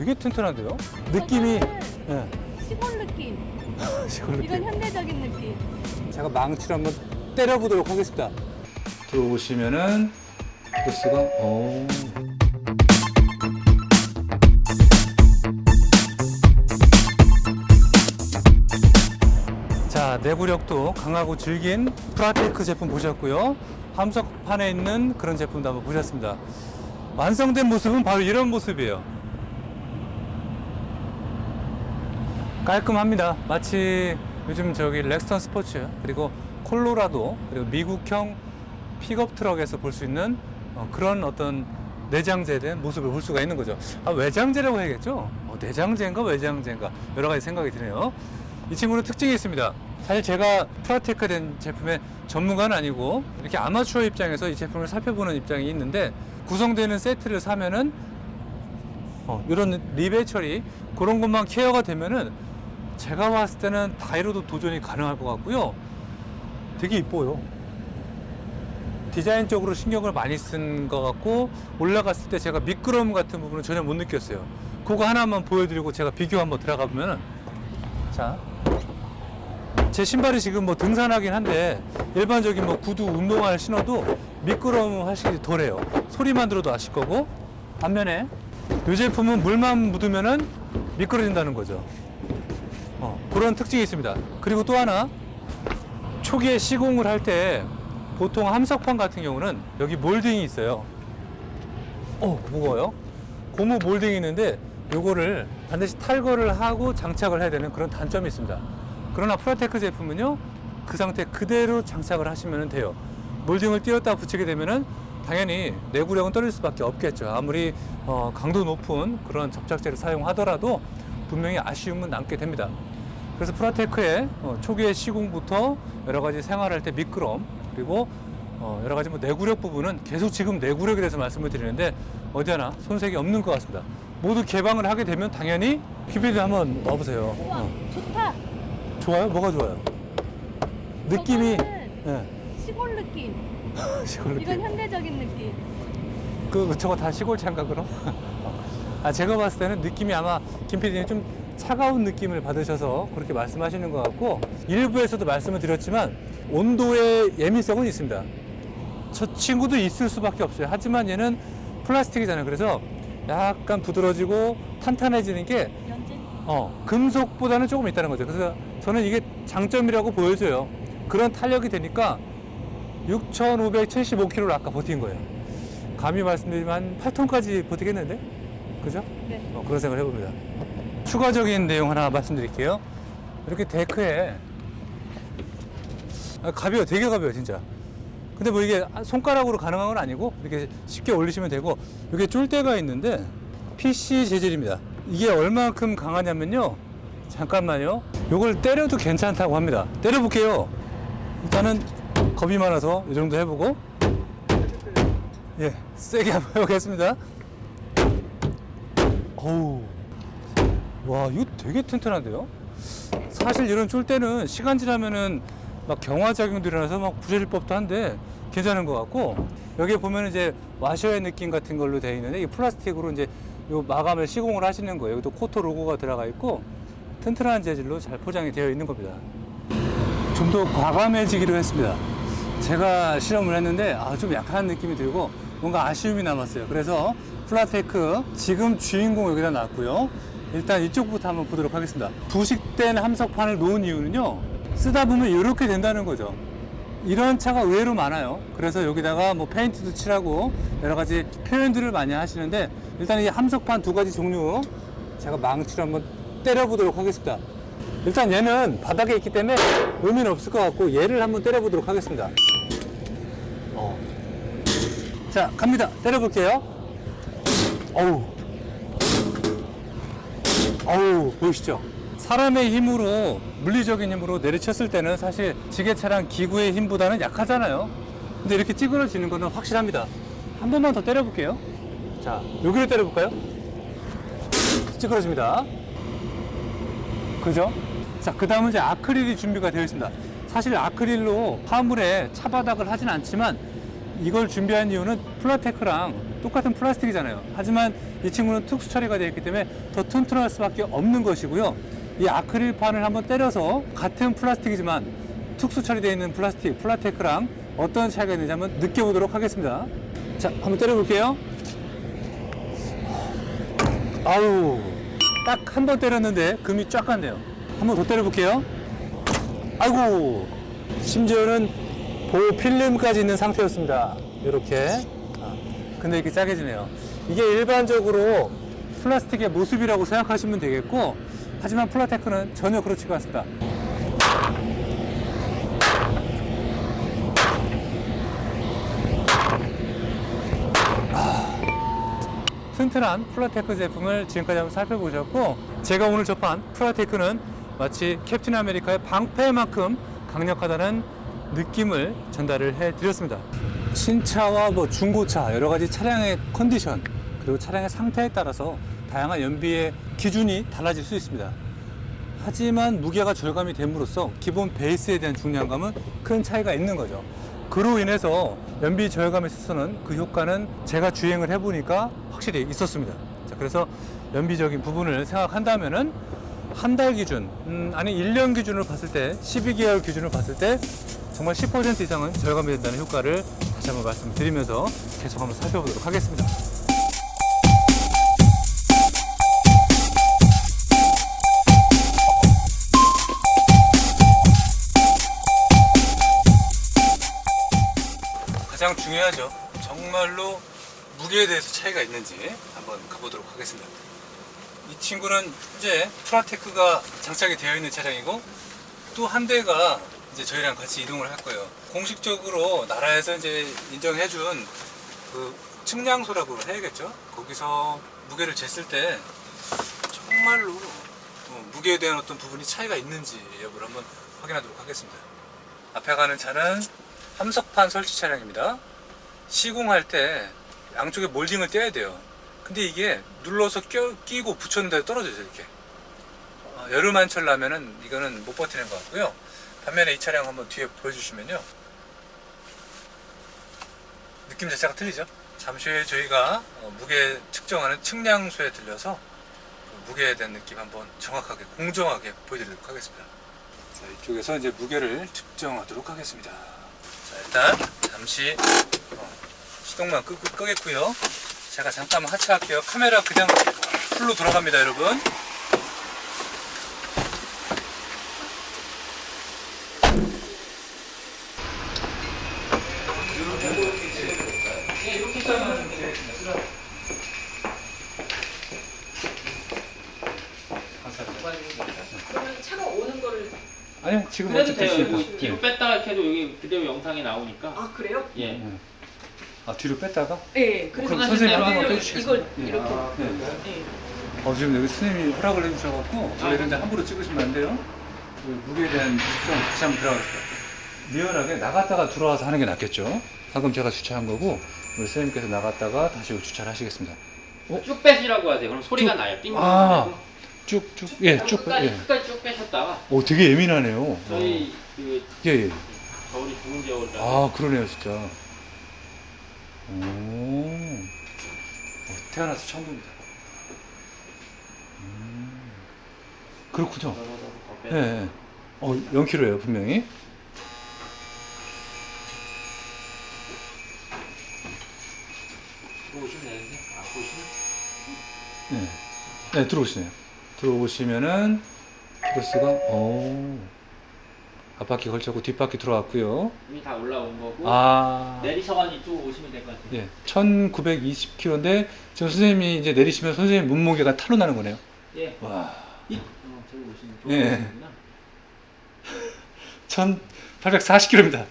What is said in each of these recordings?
되게 튼튼한데요? 느낌이 네. 시골 느낌. 시골 이건 느낌. 현대적인 느낌. 제가 망치로 한번 때려보도록 하겠습니다. 들어오시면은 보스가 자, 내구력도 강하고 질긴 프라테크 제품 보셨고요. 함석판에 있는 그런 제품도 한번 보셨습니다. 완성된 모습은 바로 이런 모습이에요. 깔끔합니다. 마치 요즘 저기 렉스턴 스포츠 그리고 콜로라도 그리고 미국형 픽업 트럭에서 볼 수 있는 그런 어떤 내장재된 모습을 볼 수가 있는 거죠. 아, 외장재라고 해야겠죠? 내장재인가 외장재인가 여러 가지 생각이 드네요. 이 친구는 특징이 있습니다. 사실 제가 프라테크 된 제품의 전문가는 아니고 이렇게 아마추어 입장에서 이 제품을 살펴보는 입장이 있는데 구성되는 세트를 사면은 이런 리벳 처리 그런 것만 케어가 되면은 제가 봤을 때는 다이로도 도전이 가능할 것 같고요. 되게 이뻐요. 디자인적으로 신경을 많이 쓴 것 같고 올라갔을 때 제가 미끄러움 같은 부분은 전혀 못 느꼈어요. 그거 하나만 보여드리고 제가 비교 한번 들어가 보면은 자, 제 신발이 지금 뭐 등산하긴 한데 일반적인 뭐 구두 운동화를 신어도 미끄러움은 확실히 덜해요. 소리만 들어도 아실 거고 반면에 이 제품은 물만 묻으면은 미끄러진다는 거죠. 그런 특징이 있습니다. 그리고 또 하나 초기에 시공을 할 때 보통 함석판 같은 경우는 여기 몰딩이 있어요. 무거워요. 고무 몰딩이 있는데 요거를 반드시 탈거를 하고 장착을 해야 되는 그런 단점이 있습니다. 그러나 프라테크 제품은요 그 상태 그대로 장착을 하시면 돼요. 몰딩을 띄웠다 붙이게 되면은 당연히 내구력은 떨어질 수밖에 없겠죠. 아무리 강도 높은 그런 접착제를 사용하더라도 분명히 아쉬움은 남게 됩니다. 그래서 프라테크의 초기의 시공부터 여러 가지 생활할 때 미끄럼 그리고 여러 가지 뭐 내구력 부분은 계속 지금 내구력에 대해서 말씀을 드리는데 어디 하나 손색이 없는 것 같습니다. 모두 개방을 하게 되면 당연히 PPD 한번 넣어보세요. 우와, 좋다. 좋아요? 뭐가 좋아요? 느낌이 저거는 시골 느낌. 시골 느낌. 이건 현대적인 느낌. 저거 다 시골차인가 그럼? 제가 봤을 때는 느낌이 아마 김 PD님 좀 차가운 느낌을 받으셔서 그렇게 말씀하시는 것 같고 일부에서도 말씀을 드렸지만 온도의 예민성은 있습니다. 저 친구도 있을 수밖에 없어요. 하지만 얘는 플라스틱이잖아요. 그래서 약간 부드러지고 탄탄해지는 게 연진. 금속보다는 조금 있다는 거죠. 그래서 저는 이게 장점이라고 보여져요. 그런 탄력이 되니까 6,575kg를 아까 버틴 거예요. 감히 말씀드리면 한 8톤까지 버티겠는데? 그죠? 네. 그런 생각을 해봅니다. 추가적인 내용 하나 말씀드릴게요. 이렇게 데크에 가벼워요. 되게 가벼워요, 진짜. 근데 뭐 이게 손가락으로 가능한 건 아니고 이렇게 쉽게 올리시면 되고 이게 쫄대가 있는데 PC 재질입니다. 이게 얼만큼 강하냐면요. 잠깐만요. 이걸 때려도 괜찮다고 합니다. 때려볼게요. 일단은 겁이 많아서 이 정도 해보고 예, 세게 한번 해보겠습니다. 어우, 와, 이거 되게 튼튼한데요? 사실 이런 쫄대는 시간 지나면은 막 경화작용도 일어나서 막 부서질 법도 한데 괜찮은 것 같고 여기에 보면 이제 와셔의 느낌 같은 걸로 되어 있는데 이 플라스틱으로 이제 요 마감을 시공을 하시는 거예요. 여기도 코토 로고가 들어가 있고 튼튼한 재질로 잘 포장이 되어 있는 겁니다. 좀 더 과감해지기로 했습니다. 제가 실험을 했는데 좀 약한 느낌이 들고 뭔가 아쉬움이 남았어요. 그래서 플라테크 지금 주인공 여기다 놨고요. 일단 이쪽부터 한번 보도록 하겠습니다. 부식된 함석판을 놓은 이유는요. 쓰다 보면 이렇게 된다는 거죠. 이런 차가 의외로 많아요. 그래서 여기다가 뭐 페인트도 칠하고 여러 가지 표현들을 많이 하시는데 일단 이 함석판 두 가지 종류 제가 망치로 한번 때려보도록 하겠습니다. 일단 얘는 바닥에 있기 때문에 의미는 없을 것 같고 얘를 한번 때려보도록 하겠습니다. 자, 갑니다. 때려볼게요. 어우, 보이시죠? 사람의 힘으로, 물리적인 힘으로 내리쳤을 때는 사실 지게차랑 기구의 힘보다는 약하잖아요. 근데 이렇게 찌그러지는 거는 확실합니다. 한 번만 더 때려볼게요. 자, 여기를 때려볼까요? 찌그러집니다. 그죠? 자, 그 다음은 이제 아크릴이 준비가 되어 있습니다. 사실 아크릴로 화물에 차바닥을 하진 않지만 이걸 준비한 이유는 플라테크랑 똑같은 플라스틱이잖아요. 하지만 이 친구는 특수 처리가 되어 있기 때문에 더 튼튼할 수밖에 없는 것이고요. 이 아크릴판을 한번 때려서 같은 플라스틱이지만 특수 처리되어 있는 플라스틱, 플라테크랑 어떤 차이가 있는지 한번 느껴보도록 하겠습니다. 자, 한번 때려볼게요. 아우, 딱 한 번 때렸는데 금이 쫙 갔네요. 한 번 더 때려볼게요. 아이고, 심지어는 보호 필름까지 있는 상태였습니다. 이렇게. 근데 이렇게 짜게지네요. 이게 일반적으로 플라스틱의 모습이라고 생각하시면 되겠고, 하지만 플라테크는 전혀 그렇지가 않습니다. 튼튼한 플라테크 제품을 지금까지 한번 살펴보셨고, 제가 오늘 접한 플라테크는 마치 캡틴 아메리카의 방패만큼 강력하다는 느낌을 전달을 해드렸습니다. 신차와 뭐 중고차 여러 가지 차량의 컨디션 그리고 차량의 상태에 따라서 다양한 연비의 기준이 달라질 수 있습니다. 하지만 무게가 절감이 됨으로써 기본 베이스에 대한 중량감은 큰 차이가 있는 거죠. 그로 인해서 연비 절감에 있어서는 그 효과는 제가 주행을 해보니까 확실히 있었습니다. 자, 그래서 연비적인 부분을 생각한다면은 한 달 기준, 아니 1년 기준으로 봤을 때, 12개월 기준으로 봤을 때 정말 10% 이상은 절감이 된다는 효과를 다시 한번 말씀드리면서 계속 한번 살펴보도록 하겠습니다. 가장 중요하죠. 정말로 무게에 대해서 차이가 있는지 한번 가보도록 하겠습니다. 이 친구는 현재 플라테크가 장착이 되어 있는 차량이고, 또 한 대가 이제 저희랑 같이 이동을 할 거예요. 공식적으로 나라에서 이제 인정해준 그 측량소라고 해야겠죠. 거기서 무게를 쟀을 때 정말로 무게에 대한 어떤 부분이 차이가 있는지 여부를 한번 확인하도록 하겠습니다. 앞에 가는 차는 함석판 설치 차량입니다. 시공할 때 양쪽에 몰딩을 떼야 돼요. 근데 이게 눌러서 끼고 붙였는데 떨어져요, 이렇게. 여름한철 나면은 이거는 못 버티는 것 같고요. 반면에 이 차량 한번 뒤에 보여주시면요, 느낌 자체가 틀리죠. 잠시 후에 저희가 무게 측정하는 측량소에 들려서 그 무게에 대한 느낌 한번 정확하게 공정하게 보여드리도록 하겠습니다. 자, 이쪽에서 이제 무게를 측정하도록 하겠습니다. 자, 일단 잠시 시동만 끄겠고요. 제가 잠깐만 하차할게요. 카메라 그냥 풀로 돌아갑니다, 여러분. 이렇게 짜면 되겠습니다. 그러면 차가 오는 거를 아니요, 지금 그래도 어쨌든 돼요. 있으니까. 이거 뒤로 뺐다가 해도 여기 그대로 영상이 나오니까. 아 그래요? 예. 아, 뒤로 뺐다가? 네. 그럼 그래서 선생님이 하실 한번 때는 빼주시겠습니다. 이걸 이렇게. 네. 네. 지금 여기 스님이 허락을 해주셔갖고 저희를 이제 함부로 찍으시면 안 돼요. 그 무게에 대한 측정 다시 한번 들어가겠습니다. 리얼하게 나갔다가 들어와서 하는 게 낫겠죠. 방금 제가 주차한 거고 우리 선생님께서 나갔다가 다시 주차를 하시겠습니다. 쭉 빼시라고 하세요. 그럼 소리가 쭉. 나요. 띵. 아, 쭉쭉, 예, 쭉. 끝까지 예. 끝까지 쭉 빼셨다가 오, 되게 예민하네요. 저희 그 예, 예. 겨울이 좋은 겨울. 아, 그러네요, 진짜. 태어나서 처음 봅니다. 그렇군요. 예, 예. 0kg예요, 분명히. 들어오시면 되는데. 아, 보시면. 네. 네, 들어오시네요. 들어오시면은 크로스가 앞바퀴 걸쳤고 뒷바퀴 들어왔고요. 이미 다 올라온 거고. 아, 내리셔가지고 이쪽으로 오시면 될 것 같아요. 예, 1920kg인데 지금 선생님이 이제 내리시면 선생님 몸무게가 탈로 나는 거네요. 예. 와, 저기 오시면 예. 좋겠구나. 1840kg입니다.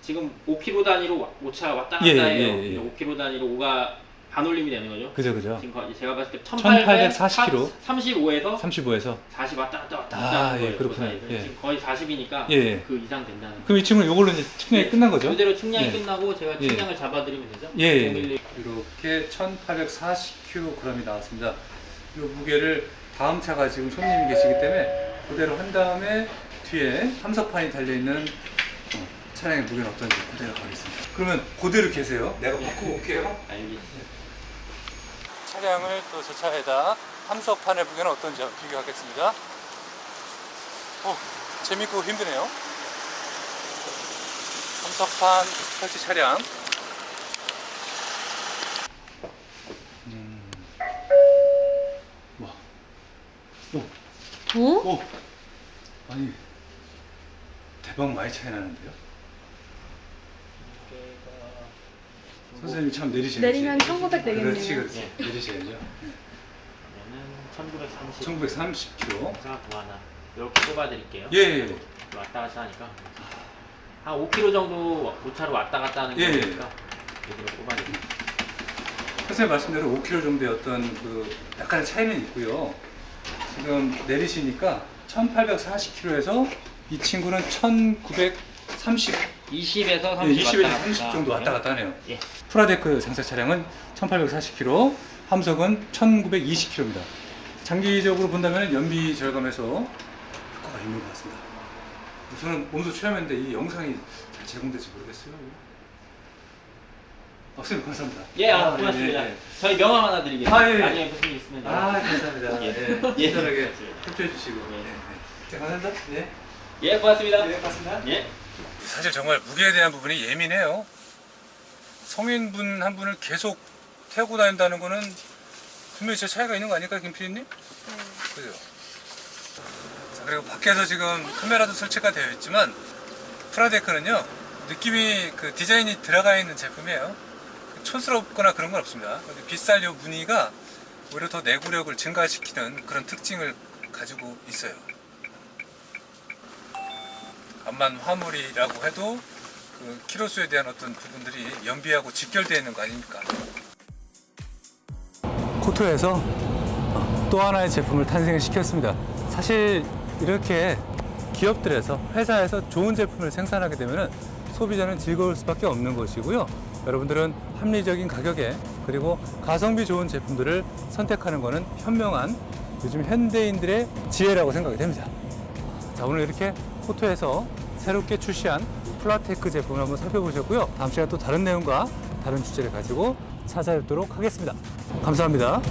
지금 5km 단위로 오차 왔다 갔다 예, 해요. 예, 예. 5km 단위로 5가 반올림이 되는 거죠. 그죠, 그죠. 지금 제가 봤을 때 1840km. 35에서 35에서 40 왔다 갔다 왔다 아, 갔다 하는 예, 거예요. 그렇구나. 그 사이에서. 예. 지금 거의 40이니까 예, 예. 그 이상 된다는 거예요. 그럼 이 친구는 이걸로 이제 측량이 끝난 거죠? 그대로 측량이 예. 끝나고 제가 예. 측량을 잡아드리면 되죠. 예, 예. 011. 이렇게 1840kg이 나왔습니다. 이 무게를 다음 차가 지금 손님이 계시기 때문에 그대로 한 다음에 뒤에 함석판이 달려있는 차량의 무게는 어떤지 그대로 가겠습니다. 그러면 그대로 계세요. 내가 바꾸고 올게요. 알겠습니다. 차량을 또 저 차에다 함석판의 무게는 어떤지 한번 비교하겠습니다. 재밌고 힘드네요. 함석판 설치 차량. 와. 오. 아니 대박 많이 차이 나는데요? 선생님이 참 내리셔야지. 내리면 1900 되겠네요. 그렇지. 내리셔야죠. 얘는 1930. 1930km. 자, 하나 이렇게 뽑아드릴게요. 예. 왔다 갔다 하니까 한 5km 정도 오차로 왔다 갔다 하는 예. 거니까 여기로 뽑아드릴게요. 선생님 말씀대로 5km 정도의 어떤 그 약간의 차이는 있고요. 지금 내리시니까 1840km에서 이 친구는 1930, 20에서 30 예, 20에서 왔다 30 갔다 정도 왔다 갔다 하네요. 예. 프라데크 장착 차량은 1840km, 함석은 1920km입니다. 장기적으로 본다면 연비 절감에서 효과가 있는 것 같습니다. 저는 몸소 체험했는데 이 영상이 잘 제공될지 모르겠어요. 선생님 감사합니다. 예, 고맙습니다. 예. 저희 명함 하나 드리겠습니다. 아, 예. 나중에 무슨 일 있으면 감사합니다. 예. 예. 편하게 협조해 주시고. 예. 네, 감사합니다. 네. 예, 고맙습니다. 고맙습니다. 예. 사실 정말 무게에 대한 부분이 예민해요. 성인분 한 분을 계속 태우고 다닌다는 거는 분명히 제 차이가 있는 거 아닐까요, 김 PD님? 그죠? 자, 그리고 밖에서 지금 카메라도 설치가 되어 있지만 프라데크는요 느낌이 그 디자인이 들어가 있는 제품이에요. 촌스럽거나 그런 건 없습니다. 빗살 요 무늬가 오히려 더 내구력을 증가시키는 그런 특징을 가지고 있어요. 암만 화물이라고 해도 그 키로수에 대한 어떤 부분들이 연비하고 직결되어 있는 거 아닙니까? 코토에서 또 하나의 제품을 탄생시켰습니다. 사실 이렇게 기업들에서 회사에서 좋은 제품을 생산하게 되면 소비자는 즐거울 수밖에 없는 것이고요. 여러분들은 합리적인 가격에 그리고 가성비 좋은 제품들을 선택하는 것은 현명한 요즘 현대인들의 지혜라고 생각이 됩니다. 자, 오늘 이렇게 코토에서 새롭게 출시한 플라테크 제품을 한번 살펴보셨고요. 다음 시간에 또 다른 내용과 다른 주제를 가지고 찾아뵙도록 하겠습니다. 감사합니다.